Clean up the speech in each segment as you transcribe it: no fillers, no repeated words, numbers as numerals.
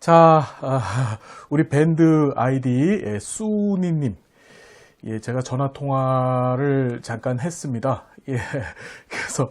자, 우리 밴드 아이디 수니님, 제가 전화 통화를 잠깐 했습니다. 그래서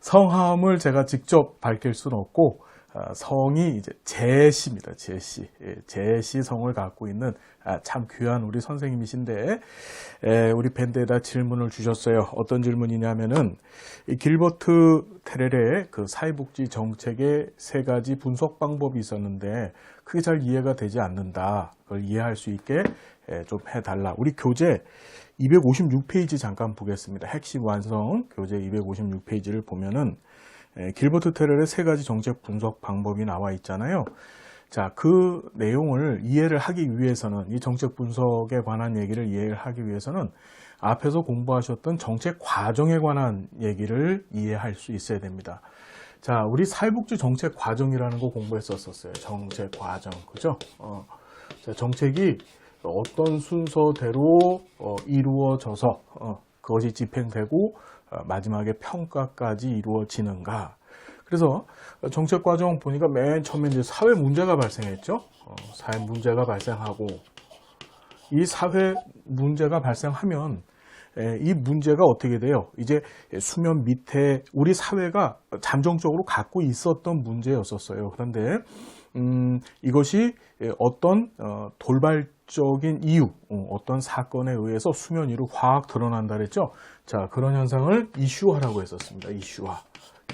성함을 제가 직접 밝힐 수는 없고 성이 이제 제시입니다. 제시, 제시 성을 갖고 있는 참 귀한 우리 선생님이신데 우리 밴드에다 질문을 주셨어요. 어떤 질문이냐면은 이 길버트 테렐의 그 사회복지 정책의 세 가지 분석 방법이 있었는데 그게 잘 이해가 되지 않는다. 그걸 이해할 수 있게 좀 해달라. 우리 교재 256페이지 잠깐 보겠습니다. 핵심 완성 교재 256페이지를 보면은 길버트 테렐의 세 가지 정책 분석 방법이 나와 있잖아요. 자, 그 내용을 이해를 하기 위해서는 이 정책 분석에 관한 얘기를 이해를 하기 위해서는 앞에서 공부하셨던 정책 과정에 관한 얘기를 이해할 수 있어야 됩니다. 자, 우리 사회복지 정책 과정이라는 거 공부했었어요. 정책 과정, 그죠? 자, 정책이 어떤 순서대로 이루어져서 그것이 집행되고 마지막에 평가까지 이루어지는가. 그래서 정책 과정 보니까 맨 처음에 이제 사회 문제가 발생했죠. 사회 문제가 발생하고 이 사회 문제가 발생하면 이 문제가 어떻게 돼요? 이제 수면 밑에 우리 사회가 잠정적으로 갖고 있었던 문제였었어요. 그런데 이것이 어떤 돌발적인 이유, 어떤 사건에 의해서 수면 위로 확 드러난다 그랬죠. 자, 그런 현상을 이슈화라고 했었습니다.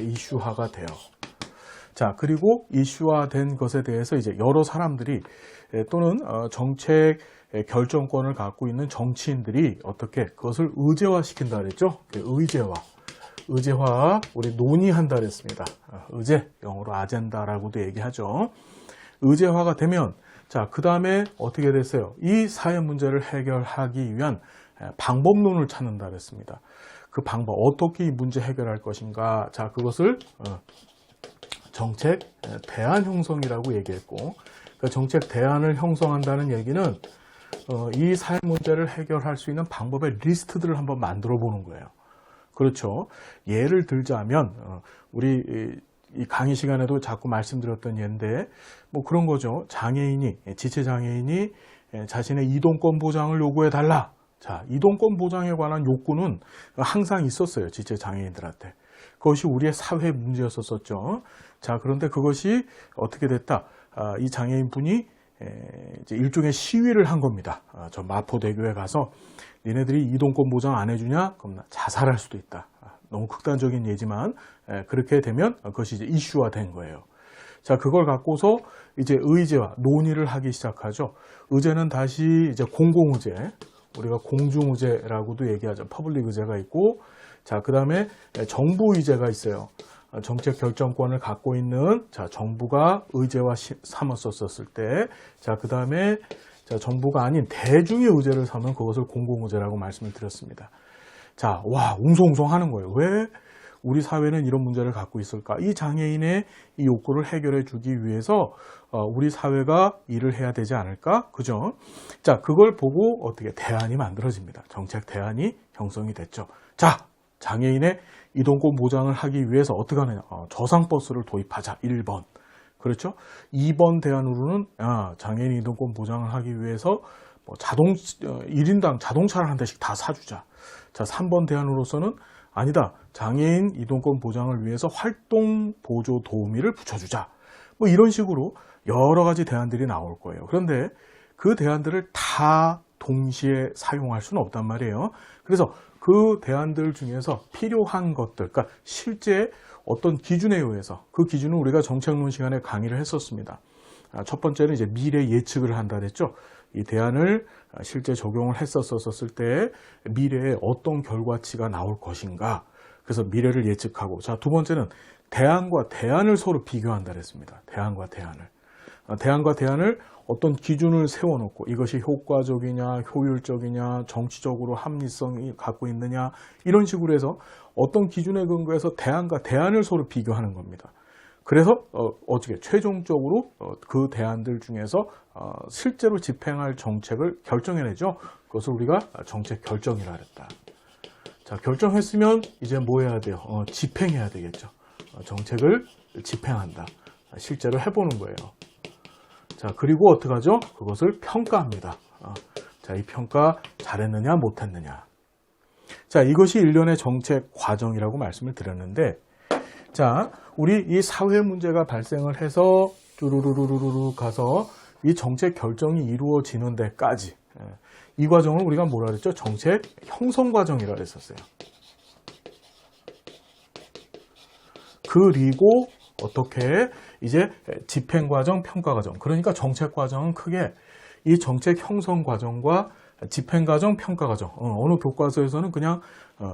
이슈화가 돼요. 자, 그리고 이슈화된 것에 대해서 이제 여러 사람들이 또는 정책 결정권을 갖고 있는 정치인들이 어떻게 그것을 의제화시킨다 그랬죠. 의제화, 우리 논의한다 그랬습니다. 의제, 영어로 아젠다라고도 얘기하죠. 의제화가 되면 자, 그 다음에 어떻게 됐어요? 이 사회 문제를 해결하기 위한 방법론을 찾는다 그랬습니다. 그 방법, 어떻게 이 문제 해결할 것인가. 자, 그것을 정책 대안 형성이라고 얘기했고, 그러니까 정책 대안을 형성한다는 얘기는 이 사회 문제를 해결할 수 있는 방법의 리스트들을 한번 만들어 보는 거예요. 그렇죠. 예를 들자면 우리 이 강의 시간에도 자꾸 말씀드렸던 예인데 뭐 그런 거죠. 지체장애인이 자신의 이동권 보장을 요구해 달라. 자, 이동권 보장에 관한 욕구는 항상 있었어요. 지체장애인들한테. 그것이 우리의 사회 문제였었죠. 자, 그런데 그것이 어떻게 됐다? 이 장애인분이 이제 일종의 시위를 한 겁니다. 저 마포대교에 가서 니네들이 이동권 보장 안 해주냐? 그럼 나 자살할 수도 있다. 너무 극단적인 예지만 그렇게 되면 그것이 이제 이슈화 된 거예요. 자, 그걸 갖고서 이제 의제와 논의를 하기 시작하죠. 의제는 다시 이제 공공의제, 우리가 공중의제라고도 얘기하죠. 퍼블릭 의제가 있고, 자, 그 다음에 정부 의제가 있어요. 정책 결정권을 갖고 있는, 자, 정부가 의제화 삼았었을 때, 자, 그 다음에 정부가 아닌 대중의 의제를 삼으면 그것을 공공의제라고 말씀을 드렸습니다. 자, 와, 웅성웅성 하는 거예요. 왜 우리 사회는 이런 문제를 갖고 있을까? 이 장애인의 이 욕구를 해결해 주기 위해서 우리 사회가 일을 해야 되지 않을까? 그죠? 자, 그걸 보고 어떻게 대안이 만들어집니다. 정책 대안이 형성이 됐죠. 자, 장애인의 이동권 보장을 하기 위해서 어떻게 하느냐? 저상버스를 도입하자. 1번. 그렇죠? 2번 대안으로는 장애인 이동권 보장을 하기 위해서 1인당 자동차를 한 대씩 다 사주자. 자, 3번 대안으로서는 아니다. 장애인 이동권 보장을 위해서 활동 보조 도우미를 붙여주자. 뭐 이런 식으로 여러 가지 대안들이 나올 거예요. 그런데 그 대안들을 다 동시에 사용할 수는 없단 말이에요. 그래서 그 대안들 중에서 필요한 것들, 그러니까 실제 어떤 기준에 의해서 그 기준은 우리가 정책론 시간에 강의를 했었습니다. 첫 번째는 이제 미래 예측을 한다 그랬죠. 이 대안을 실제 적용을 했었을 때 미래에 어떤 결과치가 나올 것인가. 그래서 미래를 예측하고. 자, 두 번째는 대안과 대안을 서로 비교한다 그랬습니다. 대안과 대안을 어떤 기준을 세워놓고 이것이 효과적이냐, 효율적이냐, 정치적으로 합리성이 갖고 있느냐 이런 식으로 해서 어떤 기준에 근거해서 대안과 대안을 서로 비교하는 겁니다. 그래서 어떻게 최종적으로 그 대안들 중에서 실제로 집행할 정책을 결정해내죠. 그것을 우리가 정책 결정이라 그랬다. 자, 결정했으면 이제 뭐 해야 돼요? 집행해야 되겠죠. 정책을 집행한다. 실제로 해보는 거예요. 자, 그리고 어떻게 하죠? 그것을 평가합니다. 자, 이 평가 잘했느냐, 못했느냐. 자, 이것이 일련의 정책 과정이라고 말씀을 드렸는데, 자, 우리 이 사회 문제가 발생을 해서 쭈루루루루루 가서 이 정책 결정이 이루어지는 데까지, 이 과정을 우리가 뭐라 그랬죠? 정책 형성 과정이라 그랬었어요. 그리고 어떻게 이제 집행 과정, 평가 과정. 그러니까 정책 과정은 크게 이 정책 형성 과정과 집행 과정, 평가 과정. 어느 교과서에서는 그냥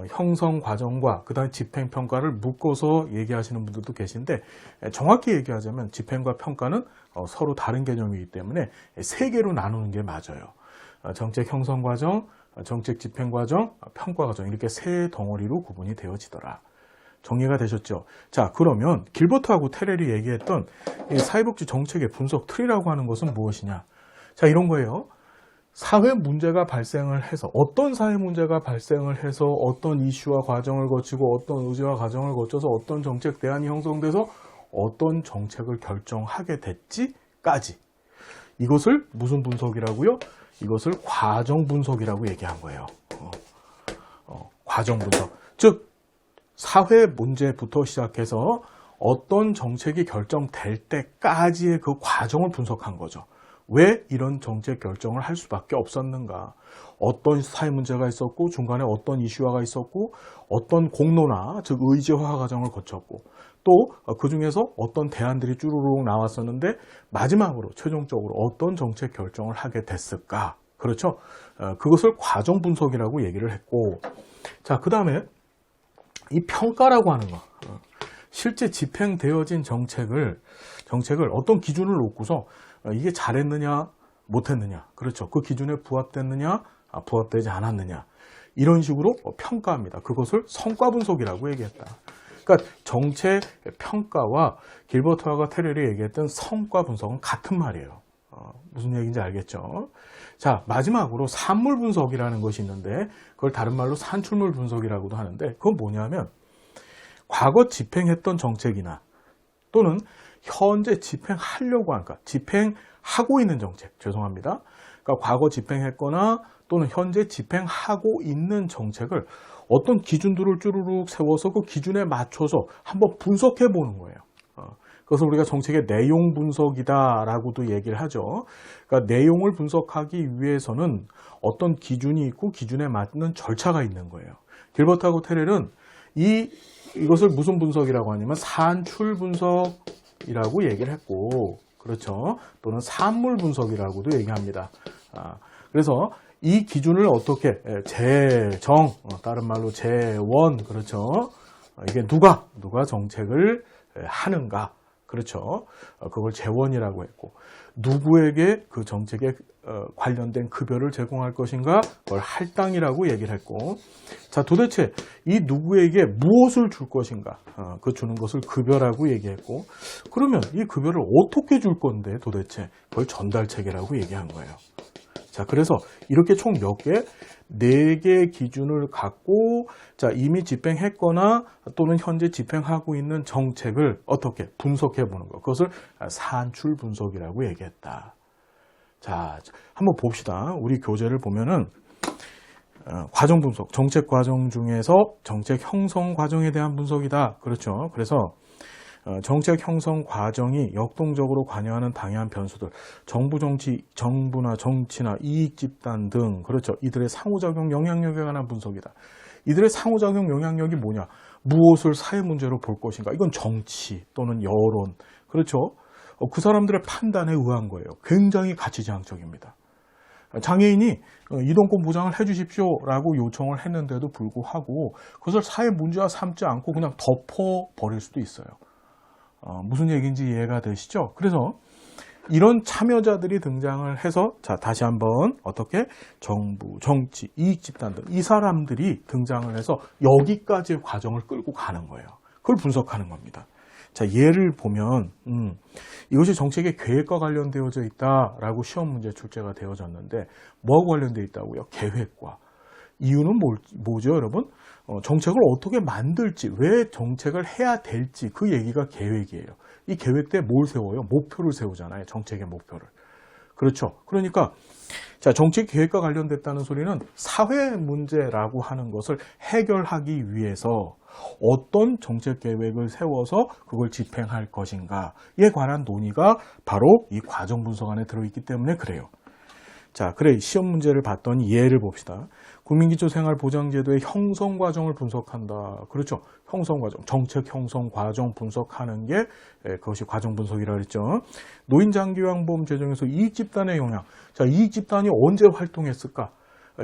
형성 과정과 그다음 집행 평가를 묶어서 얘기하시는 분들도 계신데, 정확히 얘기하자면 집행과 평가는 서로 다른 개념이기 때문에 세 개로 나누는 게 맞아요. 정책 형성 과정, 정책 집행 과정, 평가 과정, 이렇게 세 덩어리로 구분이 되어지더라. 정리가 되셨죠? 자, 그러면 길버트하고 테렐이 얘기했던 이 사회복지 정책의 분석 틀이라고 하는 것은 무엇이냐? 자, 이런 거예요. 사회 문제가 발생을 해서, 어떤 사회 문제가 발생을 해서 어떤 이슈와 과정을 거치고 어떤 의지와 과정을 거쳐서 어떤 정책 대안이 형성돼서 어떤 정책을 결정하게 됐지까지, 이것을 무슨 분석이라고요? 이것을 과정 분석이라고 얘기한 거예요. 과정 분석. 즉, 사회 문제부터 시작해서 어떤 정책이 결정될 때까지의 그 과정을 분석한 거죠. 왜 이런 정책 결정을 할 수밖에 없었는가? 어떤 사회 문제가 있었고, 중간에 어떤 이슈화가 있었고, 어떤 공론화, 즉 의제화 과정을 거쳤고, 또 그 중에서 어떤 대안들이 쭈루룩 나왔었는데 마지막으로 최종적으로 어떤 정책 결정을 하게 됐을까? 그렇죠? 그것을 과정 분석이라고 얘기를 했고, 자, 그 다음에 이 평가라고 하는 거, 실제 집행되어진 정책을 어떤 기준을 놓고서 이게 잘했느냐, 못했느냐, 그렇죠. 그 기준에 부합됐느냐, 부합되지 않았느냐, 이런 식으로 평가합니다. 그것을 성과 분석이라고 얘기했다. 그러니까 정책 평가와 길버트와 테렐이 얘기했던 성과 분석은 같은 말이에요. 무슨 얘기인지 알겠죠? 자, 마지막으로 산물 분석이라는 것이 있는데, 그걸 다른 말로 산출물 분석이라고도 하는데, 그건 뭐냐면 과거 집행했던 정책이나 또는 현재 집행하려고 하는, 그러니까 집행하고 있는 정책, 죄송합니다. 그러니까 과거 집행했거나 또는 현재 집행하고 있는 정책을 어떤 기준들을 쭈루룩 세워서 그 기준에 맞춰서 한번 분석해 보는 거예요. 그것을 우리가 정책의 내용 분석이다라고도 얘기를 하죠. 그러니까 내용을 분석하기 위해서는 어떤 기준이 있고 기준에 맞는 절차가 있는 거예요. 길버트하고 테렐은 이것을 무슨 분석이라고 하냐면 산출 분석이라고 얘기를 했고, 그렇죠. 또는 산물 분석이라고도 얘기합니다. 그래서 이 기준을 어떻게 재정, 다른 말로 재원, 그렇죠. 이게 누가 정책을 하는가, 그렇죠. 그걸 재원이라고 했고, 누구에게 그 정책에 관련된 급여를 제공할 것인가, 그걸 할당이라고 얘기를 했고, 자, 도대체 이 누구에게 무엇을 줄 것인가, 그 주는 것을 급여라고 얘기했고, 그러면 이 급여를 어떻게 줄 건데 도대체, 그걸 전달 체계라고 얘기한 거예요. 자, 그래서 이렇게 총 몇 개? 4개의 기준을 갖고, 자, 이미 집행했거나 또는 현재 집행하고 있는 정책을 어떻게 분석해 보는 것. 그것을 산출 분석이라고 얘기했다. 자, 한번 봅시다. 우리 교재를 보면은, 과정 분석, 정책 과정 중에서 정책 형성 과정에 대한 분석이다. 그렇죠. 그래서 정책 형성 과정이 역동적으로 관여하는 당연한 변수들, 정부나 정치나 이익 집단 등, 그렇죠. 이들의 상호작용 영향력에 관한 분석이다. 이들의 상호작용 영향력이 뭐냐? 무엇을 사회 문제로 볼 것인가? 이건 정치 또는 여론, 그렇죠. 그 사람들의 판단에 의한 거예요. 굉장히 가치지향적입니다. 장애인이 이동권 보장을 해주십시오라고 요청을 했는데도 불구하고 그것을 사회 문제화 삼지 않고 그냥 덮어버릴 수도 있어요. 무슨 얘기인지 이해가 되시죠? 그래서 이런 참여자들이 등장을 해서, 자, 다시 한번 어떻게 정부, 정치, 이익집단 등 이 사람들이 등장을 해서 여기까지의 과정을 끌고 가는 거예요. 그걸 분석하는 겁니다. 자, 예를 보면 이것이 정책의 계획과 관련되어져 있다라고 시험 문제 출제가 되어졌는데, 뭐하고 관련되어 있다고요? 계획과. 이유는 뭐죠, 여러분? 정책을 어떻게 만들지, 왜 정책을 해야 될지, 그 얘기가 계획이에요. 이 계획 때 뭘 세워요? 목표를 세우잖아요. 정책의 목표를. 그렇죠. 그러니까 자, 정책 계획과 관련됐다는 소리는 사회 문제라고 하는 것을 해결하기 위해서 어떤 정책 계획을 세워서 그걸 집행할 것인가에 관한 논의가 바로 이 과정 분석 안에 들어있기 때문에 그래요. 자, 그래 시험 문제를 봤더니 예를 봅시다. 국민기초생활보장제도의 형성 과정을 분석한다. 그렇죠. 형성 과정, 정책 형성 과정 분석하는 게 그것이 과정 분석이라고 그랬죠. 노인장기요양보험 제정에서 이익집단의 영향. 자, 이익집단이 언제 활동했을까?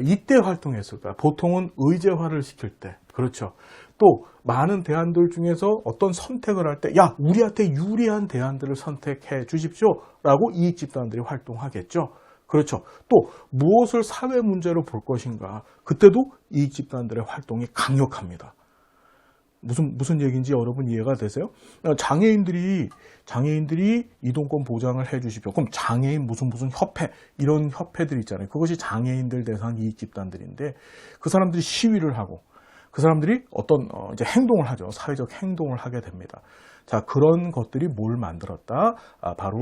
이때 활동했을까? 보통은 의제화를 시킬 때. 그렇죠. 또 많은 대안들 중에서 어떤 선택을 할 때, 야, 우리한테 유리한 대안들을 선택해 주십시오라고 이익집단들이 활동하겠죠. 그렇죠. 또 무엇을 사회 문제로 볼 것인가. 그때도 이익집단들의 활동이 강력합니다. 무슨 얘기인지 여러분 이해가 되세요? 장애인들이 이동권 보장을 해 주십시오. 그럼 장애인 무슨 협회 이런 협회들 있잖아요. 그것이 장애인들 대상 이익집단들인데 그 사람들이 시위를 하고 그 사람들이 어떤 이제 행동을 하죠. 사회적 행동을 하게 됩니다. 자, 그런 것들이 뭘 만들었다? 바로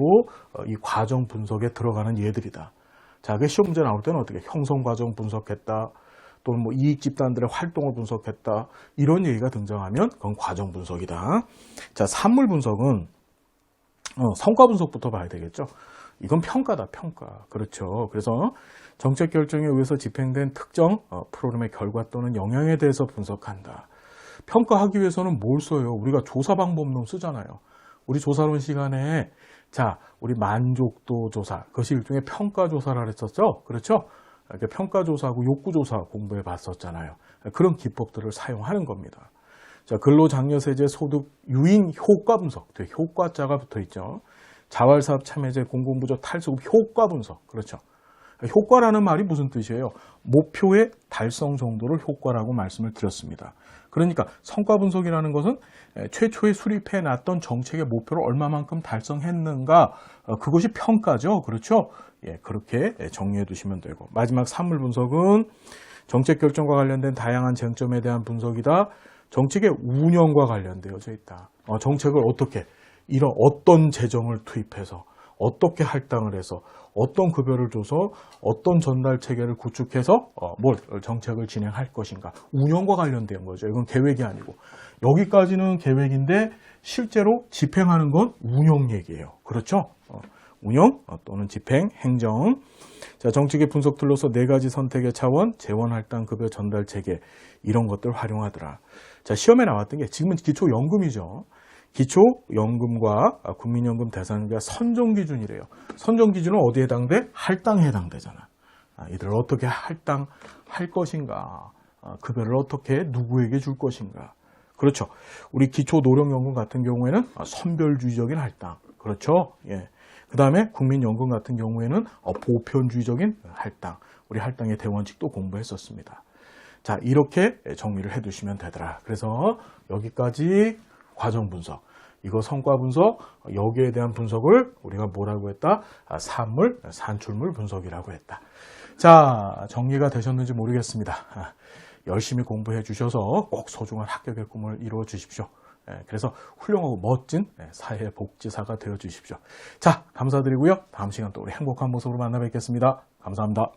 이 과정 분석에 들어가는 예들이다. 자, 그 시험 문제 나올 때는 어떻게 형성 과정 분석했다, 또는 뭐 이익 집단들의 활동을 분석했다, 이런 얘기가 등장하면 그건 과정 분석이다. 자, 산물 분석은 성과 분석부터 봐야 되겠죠. 이건 평가다, 평가. 그렇죠. 그래서 정책 결정에 의해서 집행된 특정 프로그램의 결과 또는 영향에 대해서 분석한다. 평가하기 위해서는 뭘 써요? 우리가 조사 방법론 쓰잖아요. 우리 조사론 시간에 자, 우리 만족도 조사, 그것이 일종의 평가 조사를 했었죠. 그렇죠? 평가 조사하고 욕구 조사 공부해 봤었잖아요. 그런 기법들을 사용하는 겁니다. 자, 근로장려세제 소득 유인 효과 분석, 뒤에 효과자가 붙어 있죠. 자활사업 참여제 공공부조 탈수급 효과 분석, 그렇죠. 효과라는 말이 무슨 뜻이에요? 목표의 달성 정도를 효과라고 말씀을 드렸습니다. 그러니까 성과 분석이라는 것은 최초에 수립해 놨던 정책의 목표를 얼마만큼 달성했는가, 그것이 평가죠. 그렇죠? 예, 그렇게 정리해 두시면 되고, 마지막 산물 분석은 정책 결정과 관련된 다양한 쟁점에 대한 분석이다. 정책의 운영과 관련되어져 있다. 정책을 어떻게, 이런 어떤 재정을 투입해서 어떻게 할당을 해서 어떤 급여를 줘서 어떤 전달 체계를 구축해서 정책을 진행할 것인가, 운영과 관련된 거죠. 이건 계획이 아니고, 여기까지는 계획인데 실제로 집행하는 건 운영 얘기예요. 그렇죠? 운영 또는 집행, 행정. 자, 정책의 분석 툴로서 4가지 선택의 차원, 재원 할당 급여 전달 체계, 이런 것들 활용하더라. 자, 시험에 나왔던 게 지금은 기초연금이죠. 기초연금과 국민연금 대상자 선정기준이래요. 선정기준은 어디에 해당돼? 할당에 해당되잖아. 이들을 어떻게 할당할 것인가, 급여를 어떻게 누구에게 줄 것인가. 그렇죠. 우리 기초노령연금 같은 경우에는 선별주의적인 할당. 그렇죠. 예. 그 다음에 국민연금 같은 경우에는 보편주의적인 할당. 우리 할당의 대원칙도 공부했었습니다. 자, 이렇게 정리를 해두시면 되더라. 그래서 여기까지 과정 분석, 이거 성과 분석, 여기에 대한 분석을 우리가 뭐라고 했다? 산물, 산출물 분석이라고 했다. 자, 정리가 되셨는지 모르겠습니다. 열심히 공부해 주셔서 꼭 소중한 합격의 꿈을 이루어 주십시오. 그래서 훌륭하고 멋진 사회복지사가 되어 주십시오. 자, 감사드리고요. 다음 시간 또 우리 행복한 모습으로 만나 뵙겠습니다. 감사합니다.